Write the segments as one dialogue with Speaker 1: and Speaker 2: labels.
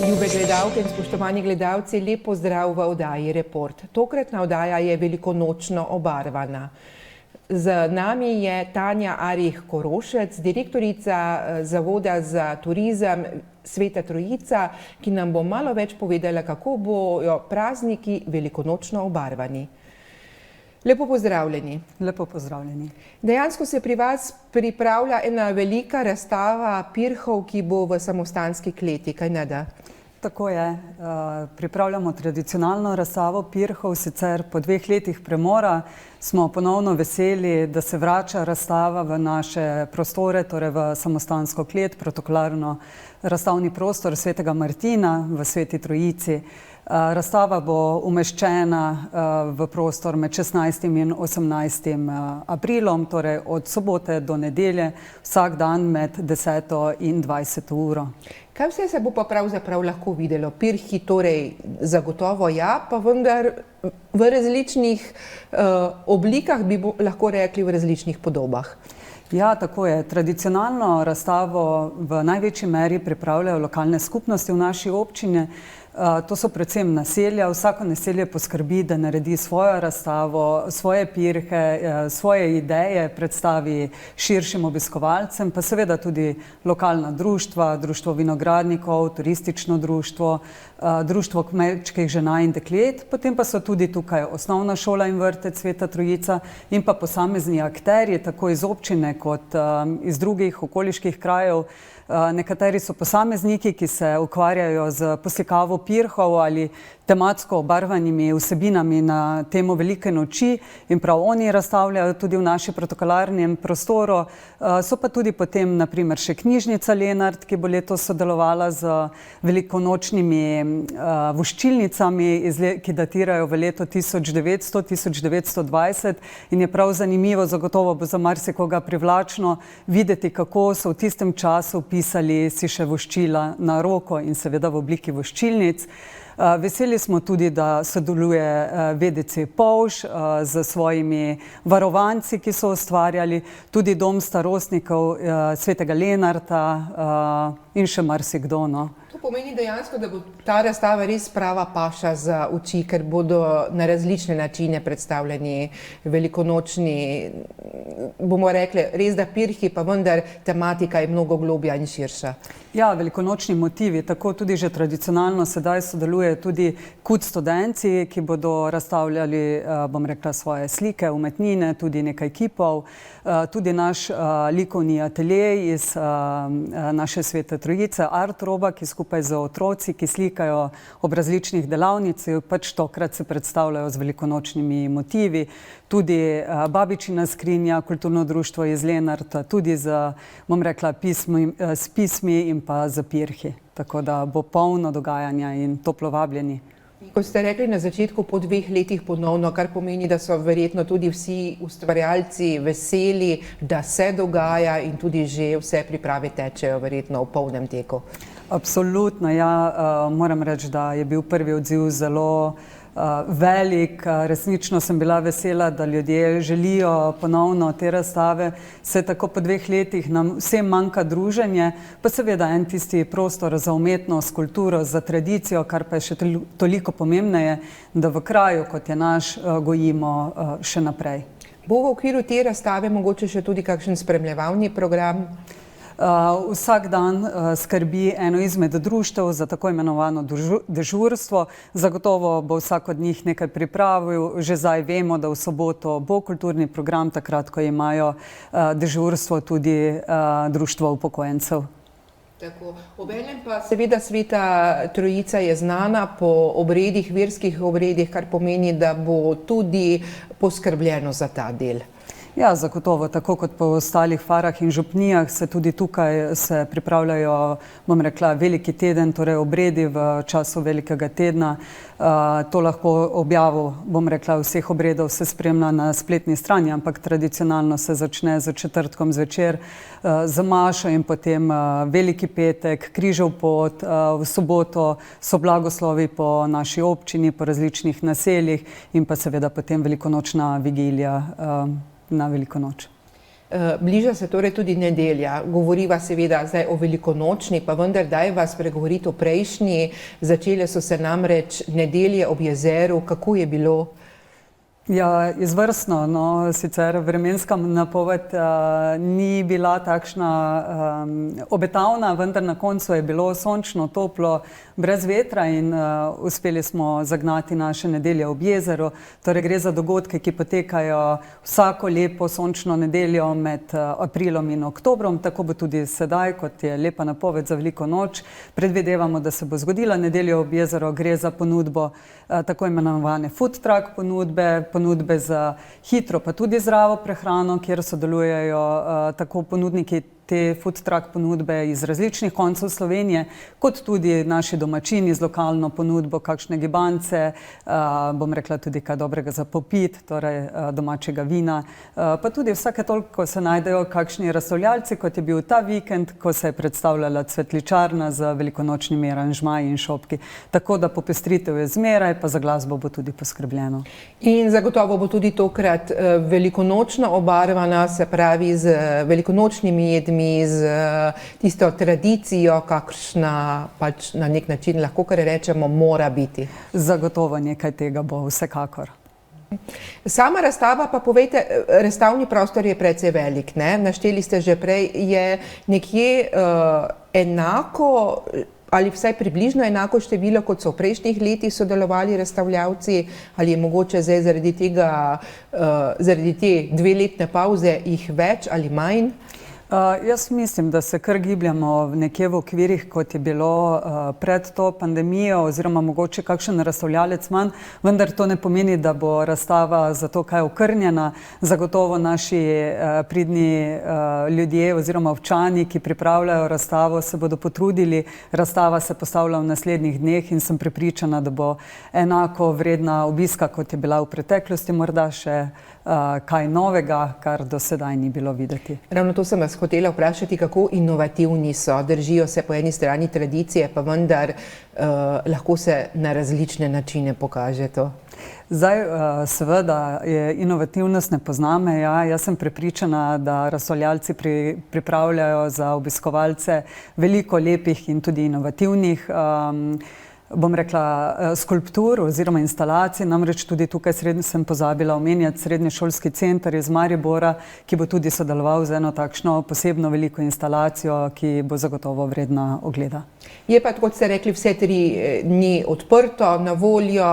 Speaker 1: Ljube gledalke in spoštovani gledalci, lep pozdrav v oddaji Report. Tokratna oddaja je velikonočno obarvana. Z nami je Tanja Arih Korošec, direktorica Zavoda za turizem Sveta Trojica, ki nam bo malo več povedala, kako bojo prazniki velikonočno obarvani. Lepo pozdravljeni.
Speaker 2: Lepo pozdravljeni.
Speaker 1: Dejansko se pri vas pripravlja ena velika razstava pirhov, ki bo v samostanski kleti, kaj ne da?
Speaker 2: Tako je. Pripravljamo tradicionalno razstavo pirhov, sicer po 2 letih premora smo ponovno veseli, da se vrača razstava v naše prostore, torej v samostansko klet, protokolarno razstavni prostor Svetega Martina v Sveti Trojici. Razstava bo umeščena v prostor med 16. in 18. aprilom, torej od sobote do nedelje, vsak dan med 10. in 20. uro.
Speaker 1: Kaj vse se bo pa pravzaprav lahko videlo? Pirhi torej zagotovo ja, pa vendar v različnih oblikah, bi lahko rekli v različnih podobah.
Speaker 2: Ja, tako je. Tradicionalno razstavo v največji meri pripravljajo lokalne skupnosti v naši občini. To so predvsem naselja. Vsako naselje poskrbi, da naredi svojo razstavo, svoje pirhe, svoje ideje predstavi širšim obiskovalcem, pa seveda tudi lokalna društva, društvo vinogradnikov, turistično društvo, društvo kmečkih žena in deklet, potem pa so tudi tukaj osnovna šola in vrtec Sveta Trojica in pa posamezni akterji, tako iz občine kot iz drugih okoliških krajev. Nekateri so posamezniki, ki se ukvarjajo z poslikavo pirhov ali tematsko obarvanimi vsebinami na temo Velike noči in prav oni razstavljajo tudi v naši protokolarnem prostoru. So pa tudi potem na primer še knjižnica Lenart, ki bo letos sodelovala z velikonočnimi voščilnicami, ki datirajo v leto 1900-1920 in je prav zanimivo, zagotovo bo za marsikoga privlačno videti, kako so v tistem času pisali si še voščila na roko in seveda v obliki voščilnic. Veseli smo tudi, da sodeluje VDC Polž z svojimi varovanci, ki so ustvarjali tudi dom starostnikov Svetega Lenarta in še marsikdo.
Speaker 1: To pomeni dejansko, da bo ta razstava res prava paša za oči, ker bodo na različne načine predstavljeni velikonočni, bomo rekli, res da pirhi, pa vendar tematika je mnogo globja in širša.
Speaker 2: Ja, velikonočni motivi, tako tudi že tradicionalno sedaj sodeluje tudi KUD Studenci, ki bodo razstavljali, bom rekla, svoje slike, umetnine, tudi nekaj kipov, tudi naš likovni atelje iz naše Svete Trojice, Art Roba, ki skupaj z otroci, ki slikajo ob različnih delavnicah, pač tokrat se predstavljajo z velikonočnimi motivi, tudi Babičina skrinja, kulturno društvo iz Lenarta, tudi z, bom rekla, s pismi in pa z pirhi. Tako da bo polno dogajanja in toplo vabljeni.
Speaker 1: Kot ste rekli na začetku, po 2 letih ponovno, kar pomeni, da so verjetno tudi vsi ustvarjalci veseli, da se dogaja in tudi že vse priprave tečejo verjetno v polnem teku.
Speaker 2: Absolutno, ja. Moram reči, da je bil prvi odziv zelo velik. Resnično sem bila vesela, da ljudje želijo ponovno te razstave. Se tako po 2 letih nam vsem manjka druženje, pa seveda en tisti prostor za umetnost, kulturo, za tradicijo, kar pa je še toliko pomembneje, da v kraju, kot je naš, gojimo še naprej.
Speaker 1: Bo v okviru te razstave mogoče še tudi kakšen spremljevalni program?
Speaker 2: Vsak dan skrbi eno izmed društev za tako imenovano dežurstvo. Zagotovo bo vsak od njih nekaj pripravil. Že zdaj vemo, da v soboto bo kulturni program, takrat, ko imajo dežurstvo tudi društvo upokojencev.
Speaker 1: Tako. Obenem pa seveda Sveta Trojica je znana po obredih, verskih obredih, kar pomeni, da bo tudi poskrbljeno za ta del.
Speaker 2: Ja, zagotovo, tako kot po ostalih farah in župnijah se tudi tukaj se pripravljajo, bom rekla, veliki teden, torej obredi v času velikega tedna. To lahko objavo, bom rekla, vseh obredov se spremlja na spletni strani, ampak tradicionalno se začne z četrtkom zvečer z mašo in potem veliki petek, križev pot, v soboto so blagoslovi po naši občini, po različnih naseljih in pa seveda potem velikonočna vigilija na Veliko noč.
Speaker 1: Bliža se torej tudi nedelja. Govoriva seveda zdaj o velikonočni, pa vendar daj vas pregovoriti o prejšnji. Začele so se namreč nedelje ob jezeru. Kako je bilo?
Speaker 2: Ja, izvrstno. No, sicer vremenska napoved ni bila takšna obetavna, vendar na koncu je bilo sončno, toplo, brez vetra in uspeli smo zagnati naše nedelje ob jezeru. Torej gre za dogodke, ki potekajo vsako lepo sončno nedeljo med aprilom in oktobrom. Tako bo tudi sedaj, kot je lepa napoved za veliko noč. Predvidevamo, da se bo zgodila nedelja ob jezeru. Gre za ponudbo tako imenovane food truck ponudbe za hitro pa tudi zdravo prehrano, kjer sodelujejo tako ponudniki te food truck ponudbe iz različnih koncev Slovenije, kot tudi naši domačini z lokalno ponudbo, kakšne gibance, bom rekla tudi kaj dobrega za popit, torej domačega vina, pa tudi vsake toliko se najdejo kakšni razstavljalci, kot je bil ta vikend, ko se je predstavljala cvetličarna z velikonočnimi aranžmaji in šopki. Tako da popestritev je zmeraj, pa za glasbo bo tudi poskrbljeno. In
Speaker 1: zagotovo bo tudi tokrat velikonočno obarvana, se pravi z velikonočnimi jedmi, z tisto tradicijo, kakšna pač na nek način lahko kar rečemo mora biti.
Speaker 2: Zagotovo nekaj tega bo vsekakor.
Speaker 1: Sama razstava, pa povejte, razstavni prostor je precej velik, ne? Našteli ste že prej, je nekje enako ali vsaj približno enako število, kot so v prejšnjih letih sodelovali razstavljavci, ali je mogoče zdaj zaradi te dveletne pavze jih več ali manj?
Speaker 2: Jaz mislim, da se kar gibljamo nekje v okvirih, kot je bilo pred to pandemijo, oziroma mogoče kakšen razstavljalec manj, vendar to ne pomeni, da bo razstava zato kaj okrnjena. Zagotovo naši pridni ljudje oziroma občani, ki pripravljajo razstavo, se bodo potrudili. Razstava se postavlja v naslednjih dneh in sem prepričana, da bo enako vredna obiska, kot je bila v preteklosti, morda še kaj novega, kar do sedaj ni bilo videti.
Speaker 1: Ravno to sem vas hotela vprašati, kako inovativni so. Držijo se po eni strani tradicije, pa vendar lahko se na različne načine pokaže to.
Speaker 2: Zdaj, seveda, inovativnost ne pozna meja. Jaz sem prepričana, da razstavljalci pripravljajo za obiskovalce veliko lepih in tudi inovativnih bom rekla, skulptur oziroma instalacij. Namreč tudi tukaj sem pozabila omenjati srednješolski center iz Maribora, ki bo tudi sodeloval z eno takšno posebno veliko instalacijo, ki bo zagotovo vredna ogleda.
Speaker 1: Je pa, kot ste rekli, vse 3 dni odprto, na voljo,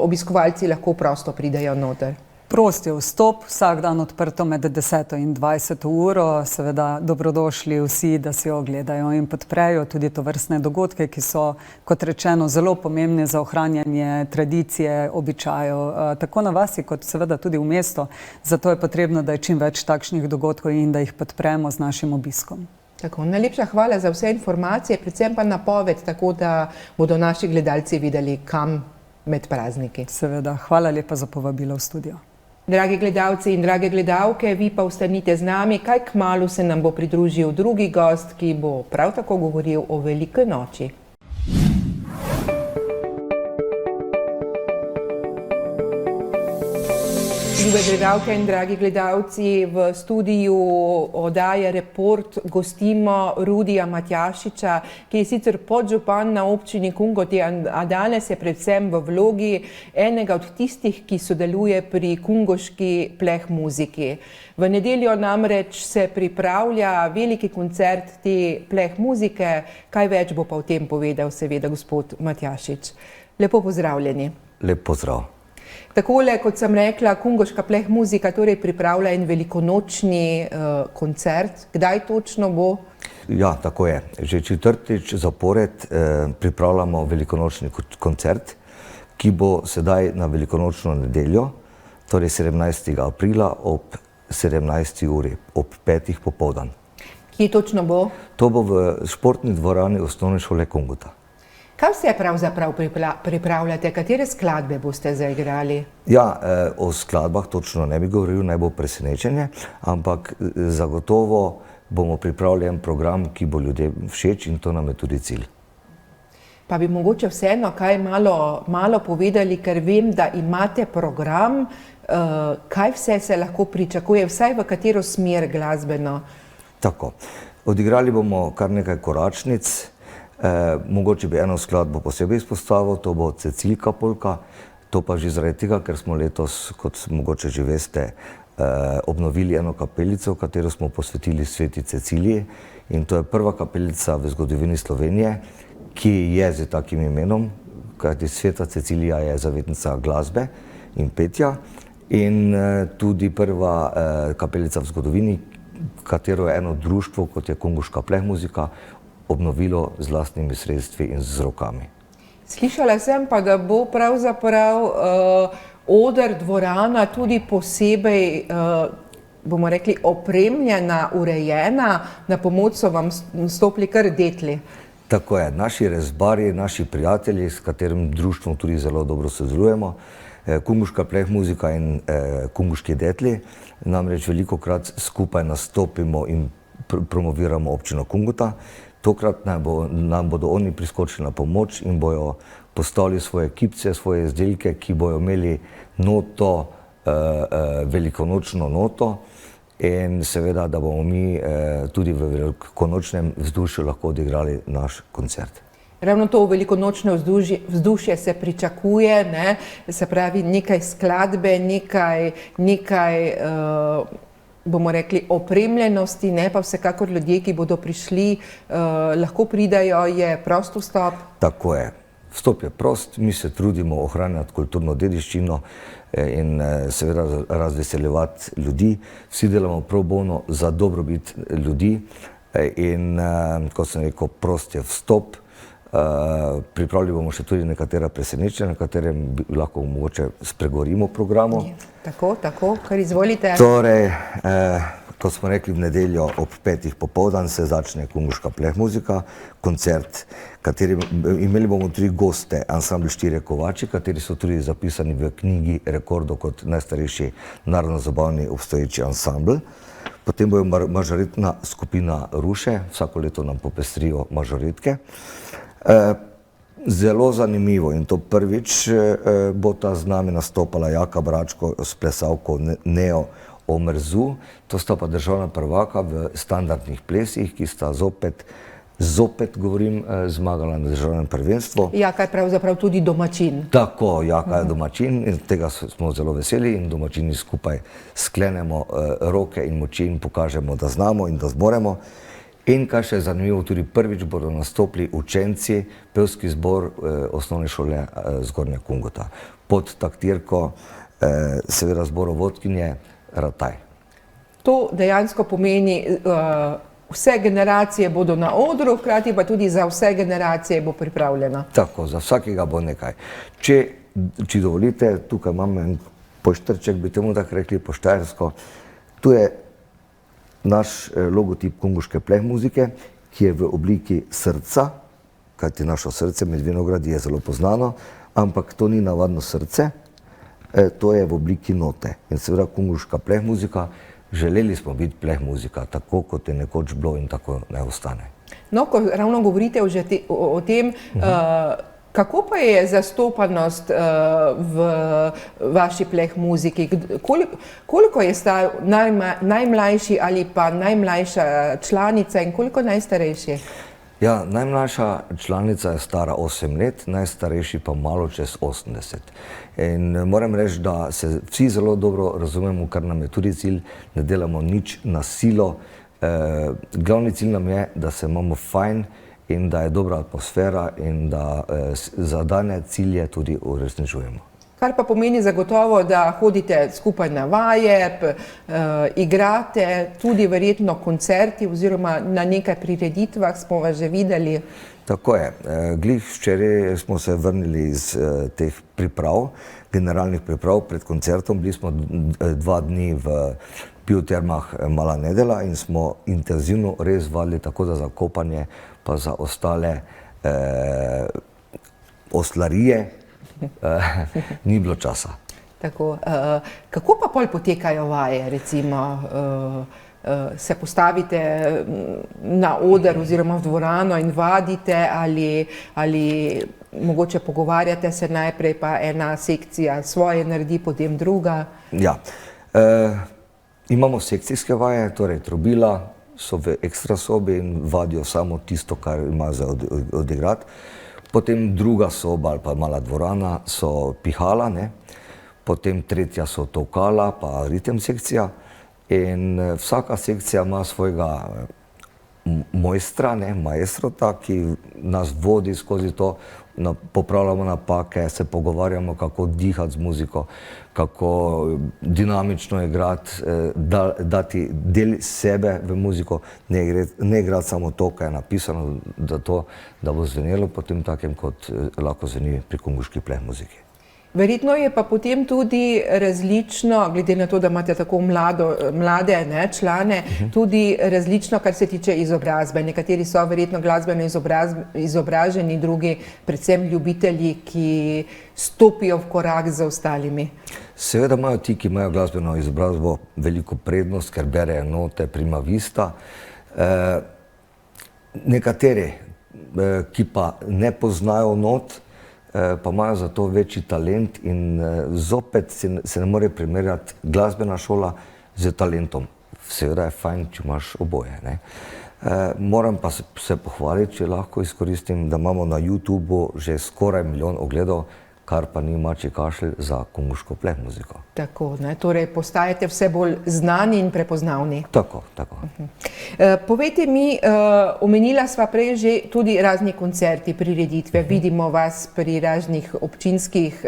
Speaker 1: obiskovalci lahko prosto pridejo noter.
Speaker 2: Prost je vstop, vsak dan odprto med 10. in 20. uro. Seveda dobrodošli vsi, da si ogledajo in podprejo tudi tovrstne dogodke, ki so, kot rečeno, zelo pomembni za ohranjanje tradicije, običajev, tako na vasi, kot seveda tudi v mestu. Zato je potrebno, da je čim več takšnih dogodkov in da jih podpremo z našim obiskom.
Speaker 1: Tako, najlepša hvala za vse informacije, predvsem pa napoved, tako da bodo naši gledalci videli, kam med prazniki.
Speaker 2: Seveda, hvala lepa za povabilo v studio.
Speaker 1: Dragi gledalci in drage gledalke, vi pa ostanite z nami, kaj kmalu se nam bo pridružil drugi gost, ki bo prav tako govoril o veliki noči. Ljube gledalke in dragi gledalci, v studiu oddaje Report gostimo Rudija Matjašiča, ki je sicer podžupan na občini Kungoti, a danes je predvsem v vlogi enega od tistih, ki sodeluje pri kungoški pleh muziki. V nedeljo namreč se pripravlja veliki koncert te pleh muzike. Kaj več bo pa o tem povedal seveda gospod Matjašič. Lepo pozdravljeni.
Speaker 3: Lep pozdrav.
Speaker 1: Takole, kot sem rekla, kungoška pleh muzika torej pripravlja en velikonočni koncert. Kdaj točno bo?
Speaker 3: Ja, tako je. Že 4. zapored pripravljamo velikonočni koncert, ki bo sedaj na velikonočno nedeljo, torej 17. aprila ob 17. uri, ob 5. popoldan.
Speaker 1: Kje točno bo?
Speaker 3: To bo v športni dvorani Osnovne šole Kungota.
Speaker 1: Kaj vse pravzaprav pripravljate? Katere skladbe boste zaigrali?
Speaker 3: Ja, o skladbah točno ne bi govoril, naj bo presenečenje, ampak zagotovo bomo pripravili en program, ki bo ljudem všeč in to nam je tudi cilj.
Speaker 1: Pa bi mogoče vseeno kaj malo povedali, ker vem, da imate program, kaj vse se lahko pričakuje, vsaj v katero smer glasbeno.
Speaker 3: Tako. Odigrali bomo kar nekaj koračnic, mogoče bi eno skladbo posebej izpostavil, to bo Cecilka polka, to pa že zaradi tega, ker smo letos, kot mogoče že veste, obnovili eno kapelico, katero smo posvetili Sveti Ceciliji, in to je prva kapelica v zgodovini Slovenije, ki je z takim imenom, kajti Sveta Cecilija je zavetnica glasbe in petja, in tudi prva kapelica v zgodovini, katero je eno društvo, kot je Kunguška plehmuzika, obnovilo z lastnimi sredstvi in z rokami.
Speaker 1: Slišala sem pa, da bo pravzaprav oder, dvorana tudi posebej, bomo rekli, opremljena, urejena, na pomoč so vam stopili kar detli.
Speaker 3: Tako je, naši rezbarji, naši prijatelji, s katerim društvom tudi zelo dobro sodelujemo, Kunguška plehmuzika in Kunguški detli, namreč velikokrat skupaj nastopimo in promoviramo občino Kungota. Tokrat nam bodo oni priskočili na pomoč in bojo postavili svoje kipce, svoje izdelke, ki bojo imeli noto, velikonočno noto, in seveda, da bomo mi tudi v velikonočnem vzdušju lahko odigrali naš koncert.
Speaker 1: Ravno to velikonočno vzdušje se pričakuje, ne? Se pravi nekaj skladbe, nekaj bomo rekli, opremljenosti, ne pa vsekakor ljudje, ki bodo prišli, lahko pridajo, je prost vstop.
Speaker 3: Tako je. Vstop je prost, mi se trudimo ohranjati kulturno dediščino in seveda razveseljevati ljudi. Vsi delamo pro bono za dobrobit ljudi in, kot sem rekel, prost je vstop. Pripravili bomo še tudi nekatera presenečenja, na katerem lahko mogoče spregovorimo o programu.
Speaker 1: Tako, kar izvolite.
Speaker 3: Torej, kot smo rekli, v nedeljo ob 5. popoldan se začne Kunguška plehmuzika, koncert, imeli bomo tudi goste, ansambl Štirje kovači, kateri so tudi zapisani v knjigi rekordov kot najstarejši narodno-zabavni obstoječi ansambl. Potem bojo mažoretna skupina Ruše, vsako leto nam popestrijo mažoretke. Zelo zanimivo, in to prvič bo ta z nami nastopala Jaka Bračko s plesalko Neo Omerzu, to sta pa državna prvaka v standardnih plesih, ki sta zopet govorim, zmagala na državnem prvenstvu.
Speaker 1: Jaka je pravzaprav tudi domačin.
Speaker 3: Tako, Jaka je domačin in tega smo zelo veseli in domačini skupaj sklenemo roke in moči in pokažemo, da znamo in da zmoremo. In kar še je zanimivo, tudi prvič bodo nastopili učenci, pevski zbor osnovne šole Zgornja Kungota pod taktirko seveda zborovodkinje Rataj.
Speaker 1: To dejansko pomeni, vse generacije bodo na odru, hkrati pa tudi za vse generacije bo pripravljena.
Speaker 3: Tako, za vsakega bo nekaj. Če dovolite, tukaj imam en poštrček, bi temu tako rekli po štajersko. Tu je naš logotip Kunguške plehmuzike, ki je v obliki srca, kajti naše srce med vinogradi je zelo poznano, ampak to ni navadno srce, to je v obliki note. In seveda Kunguška plehmuzika, želeli smo biti plehmuzika, tako kot je nekoč bilo in tako naj ostane.
Speaker 1: No, ko ravno govorite o tem, kako pa je zastopanost v vaši plehmuziki? Koliko je star najmlajši ali pa najmlajša članica in koliko najstarejši?
Speaker 3: Ja, najmlajša članica je stara 8 let, najstarejši pa malo čez 80. In moram reči, da se vsi zelo dobro razumemo, kar nam je tudi cilj, ne delamo nič na silo. Glavni cilj nam je, da se imamo fajn in da je dobra atmosfera in da zadane cilje tudi uresničujemo.
Speaker 1: Kar pa pomeni zagotovo, da hodite skupaj na vaje, igrate, tudi verjetno koncerti oziroma na nekaj prireditvah smo vas že videli.
Speaker 3: Tako je. Glih včeraj smo se vrnili iz teh priprav, generalnih priprav pred koncertom. Bili smo 2 dni v biotermah Mala Nedela in smo intenzivno res vadili tako za kopanje, pa za ostale oslarije. Ni bilo časa.
Speaker 1: Tako, kako pa pol potekajo vaje, recimo, se postavite na oder oziroma v dvorano in vadite ali mogoče pogovarjate se najprej, pa ena sekcija svoje naredi, potem druga?
Speaker 3: Ja, imamo sekcijske vaje, torej trobila so v ekstra sobi in vadijo samo tisto, kar ima za odigrati. Potem druga soba ali pa mala dvorana so pihala, ne? Potem tretja so tolkala, pa ritem sekcija. In vsaka sekcija ima svojega mojstra, ne, maestrota, ki nas vodi skozi to, popravljamo napake, se pogovarjamo, kako dihati z muziko, kako dinamično igrati, dati del sebe v muziko, ne igrati samo to, kar je napisano, da bo zvenelo potem takem, kot lahko zveni pri konguški pleh muziki.
Speaker 1: Verjetno je pa potem tudi različno, glede na to, da imate tako mlade člane, tudi različno, kar se tiče izobrazbe. Nekateri so verjetno glasbeno izobraženi, drugi predvsem ljubitelji, ki stopijo v korak z ostalimi.
Speaker 3: Seveda imajo ti, ki imajo glasbeno izobrazbo, veliko prednost, ker berejo note prima vista. Nekateri, ki pa ne poznajo not, pa imajo za to večji talent in zopet se ne more primerjati glasbena šola z talentom. Seveda je fajn, če imaš oboje, ne. Moram pa se pohvaliti, če lahko izkoristim, da imamo na YouTubu že skoraj 1 milijon ogledov, kar pa ni mačji kašelj za konguško pleh muziko.
Speaker 1: Tako, ne, torej postajate vse bolj znani in prepoznavni.
Speaker 3: Tako.
Speaker 1: Povejte mi, omenila sva prej že tudi razni koncerti, prireditve, vidimo vas pri raznih občinskih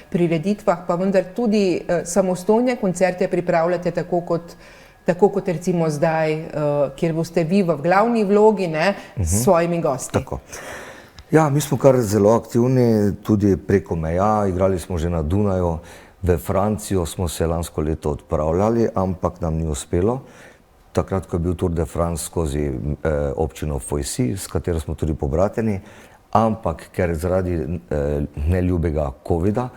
Speaker 1: prireditvah, pa vendar tudi samostojne koncerte pripravljate tako kot recimo zdaj, kjer boste vi v glavni vlogi, ne, s svojimi gosti.
Speaker 3: Tako. Ja, mi smo kar zelo aktivni, tudi preko meja, igrali smo že na Dunaju, v Francijo smo se lansko leto odpravljali, ampak nam ni uspelo. Takrat, ko je bil Tour de France skozi občino Foissy, s katero smo tudi pobrateni, ampak ker zaradi neljubega covida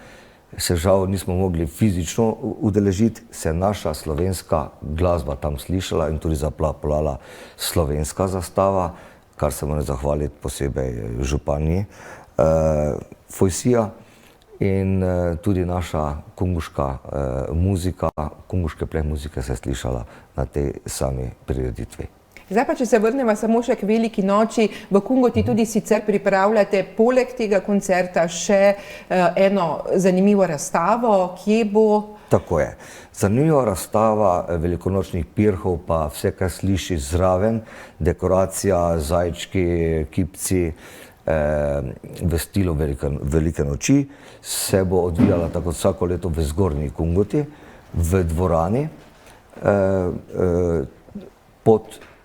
Speaker 3: se žal nismo mogli fizično udeležiti, se je naša slovenska glasba tam slišala in tudi zaplapolala slovenska zastava, kar se moram zahvaliti posebej županji Foissyja in tudi naša konguška muzika, konguške pleh muzike se je slišala na tej sami prireditvi.
Speaker 1: Zdaj pa, če se vrnemo samo še k Veliki noči, v Kungoti tudi sicer pripravljate poleg tega koncerta še eno zanimivo razstavo, kje bo?
Speaker 3: Tako je. Zanimiva razstava velikonočnih pirhov, pa vse, kar sliši zraven, dekoracija, zajčki, kipci, v stilu Velike noči, se bo odvijala tako vsako leto v Zgornji Kungoti, v dvorani, pod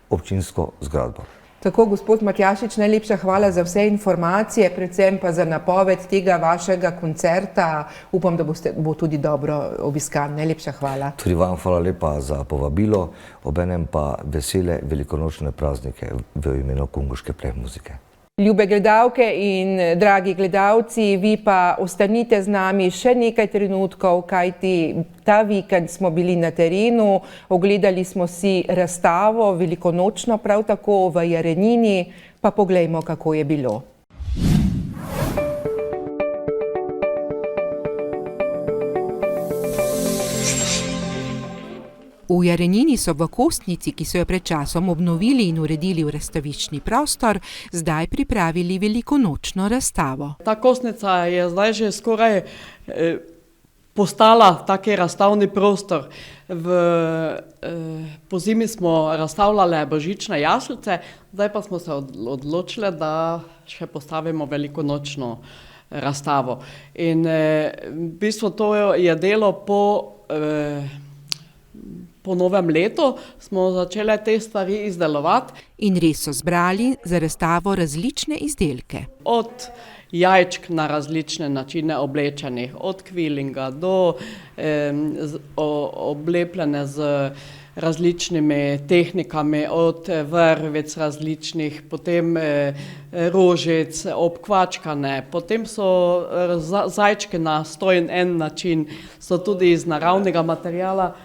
Speaker 3: občinsko zgradbo.
Speaker 1: Tako, gospod Matjašič, najlepša hvala za vse informacije, predvsem pa za napoved tega vašega koncerta. Upam, da bo tudi dobro obiskan. Najlepša hvala.
Speaker 3: Tudi vam hvala lepa za povabilo, obenem pa vesele velikonočne praznike v imenu konguške pleh muzike.
Speaker 1: Ljube gledalke in dragi gledalci, vi pa ostanite z nami še nekaj trenutkov, kajti ta vikend smo bili na terenu, ogledali smo si razstavo velikonočno prav tako v Jarenini, pa poglejmo, kako je bilo. V Jarenini so v Kostnici, ki so jo pred časom obnovili in uredili v razstaviščni prostor, zdaj pripravili velikonočno razstavo.
Speaker 4: Ta Kostnica je zdaj že skoraj postala taki razstavni prostor. Pozimi smo razstavljali božične jaslice, zdaj pa smo se odločili, da še postavimo velikonočno razstavo. In v bistvu to je delo po novem letu smo začeli te stvari izdelovati.
Speaker 1: In res so zbrali za razstavo različne izdelke.
Speaker 4: Od jajčk na različne načine oblečenih, od kvilinga do oblepljene z različnimi tehnikami, od vrvic različnih, potem rožic, obkvačkane, potem so zajčke na 101 način, so tudi iz naravnega materiala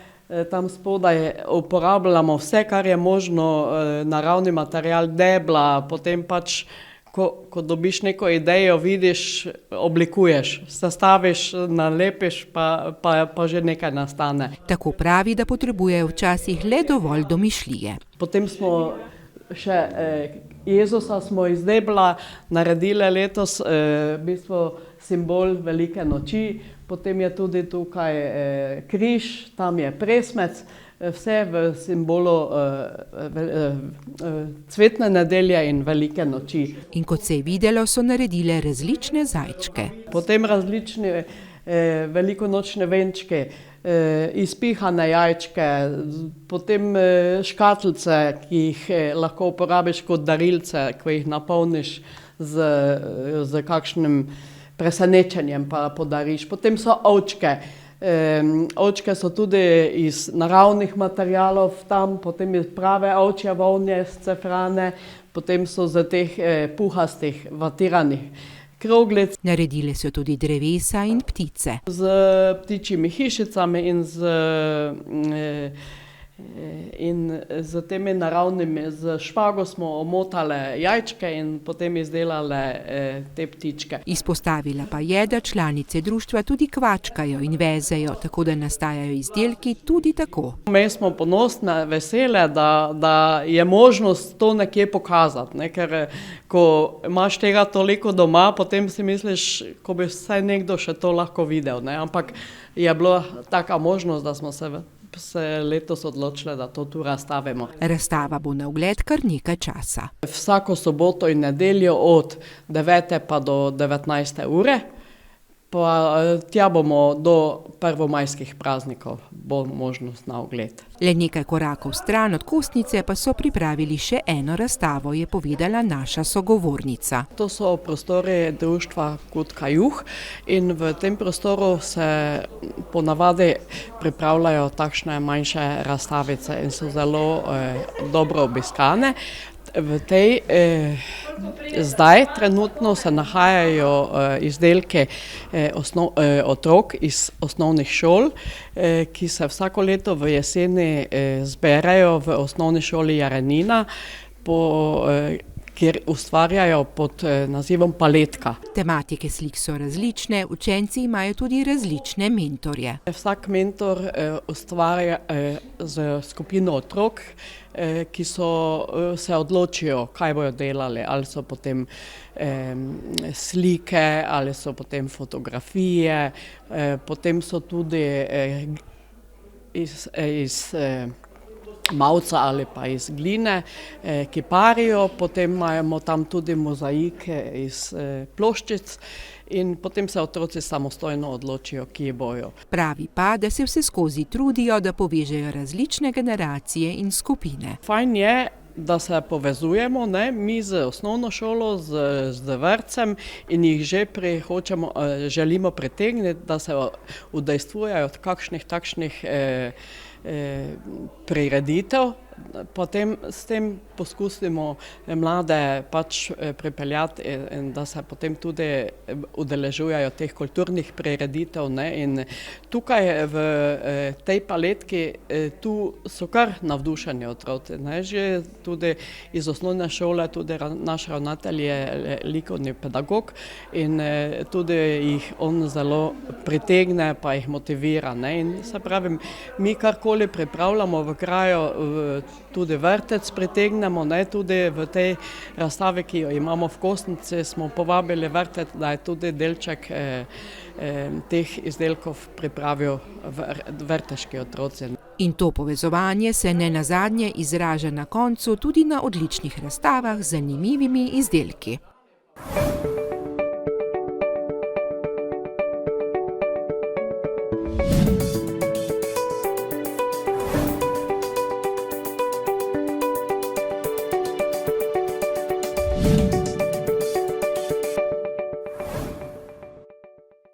Speaker 4: tam spodaj uporabljamo vse, kar je možno, naravni material, debla, potem pač, ko dobiš neko idejo, vidiš, oblikuješ, sestaviš, nalepiš, pa že nekaj nastane.
Speaker 1: Tako pravi, da potrebujejo včasih le dovolj domišljije.
Speaker 4: Potem smo še Jezusa smo iz debla naredili letos, v bistvu simbol velike noči, potem je tudi tukaj križ, tam je presmec, vse v simbolu cvetne nedelje in velike noči.
Speaker 1: In kot se je videlo, so naredile različne zajčke.
Speaker 4: Potem različne velikonočne venčke, izpihane jajčke, potem škatlice, ki jih lahko uporabiš kot darilce, ko jih napolniš z kakšnim presenečenjem pa podariš. Potem so ovčke. Ovčke so tudi iz naravnih materialov tam, potem iz prave ovčje volne, scefrane, potem so z teh puhastih, vatiranih kroglic.
Speaker 1: Naredile so tudi drevesa in ptice.
Speaker 4: Z ptičjimi hišicami in z temi naravnimi, z špago smo omotale jajčke in potem izdelale te ptičke.
Speaker 1: Izpostavila pa je, da članice društva tudi kvačkajo in vezejo, tako da nastajajo izdelki tudi tako.
Speaker 4: Mi smo ponosne, vesele, da je možnost to nekje pokazati, ne? Ker ko imaš tega toliko doma, potem si misliš, ko bi vsaj nekdo še to lahko videl, ne? Ampak je bila taka možnost, da smo se letos odločili, da to tu razstavimo.
Speaker 1: Razstava bo na ogled kar nekaj časa.
Speaker 4: Vsako soboto in nedeljo od 9. pa do 19. ure, pa tja bomo do prvomajskih praznikov, bo možnost na ogled.
Speaker 1: Le nekaj korakov stran od Kostnice pa so pripravili še eno razstavo, je povedala naša sogovornica.
Speaker 4: To so prostori društva Kutka Juh in v tem prostoru se ponavadi pripravljajo takšne manjše razstavice in so zelo dobro obiskane. V tej zdaj trenutno se nahajajo izdelke otrok iz osnovnih šol, ki se vsako leto v jeseni zberajo v osnovni šoli Jarenina, kjer ustvarjajo pod nazivom Paletka.
Speaker 1: Tematike slik so različne, učenci imajo tudi različne mentorje.
Speaker 4: Vsak mentor ustvarja z skupino otrok, ki se odločijo, kaj bojo delali, ali so potem slike, ali so potem fotografije, potem so tudi iz mavca ali pa iz gline, kiparijo, potem imamo tam tudi mozaike iz ploščic in potem se otroci samostojno odločijo, kje bojo.
Speaker 1: Pravi pa, da se vse skozi trudijo, da povežejo različne generacije in skupine.
Speaker 4: Fajn je, da se povezujemo, ne? Mi z osnovno šolo, z vrtcem in jih že želimo pritegniti, da se udejstvujejo od kakšnih takšnih prireditev, potem s tem poskusimo mlade pač pripeljati, da se potem tudi udeležujejo teh kulturnih prireditev, ne? In tukaj v tej paletki, tu so kar navdušeni otroci, ne? Že tudi iz osnovne šole, tudi naš ravnatelj je likovni pedagog in tudi jih on zelo pritegne, pa jih motivira, ne? In se pravim, mi karkoli pripravljamo v kraju, tudi vrtec pritegnemo, ne? Tudi v tej razstavi, ki jo imamo v Kostnici, smo povabili vrtec, da je tudi delček teh izdelkov pripravijo vrteški otroci.
Speaker 1: In to povezovanje se nenazadnje izraža na koncu tudi na odličnih razstavah z zanimivimi izdelki.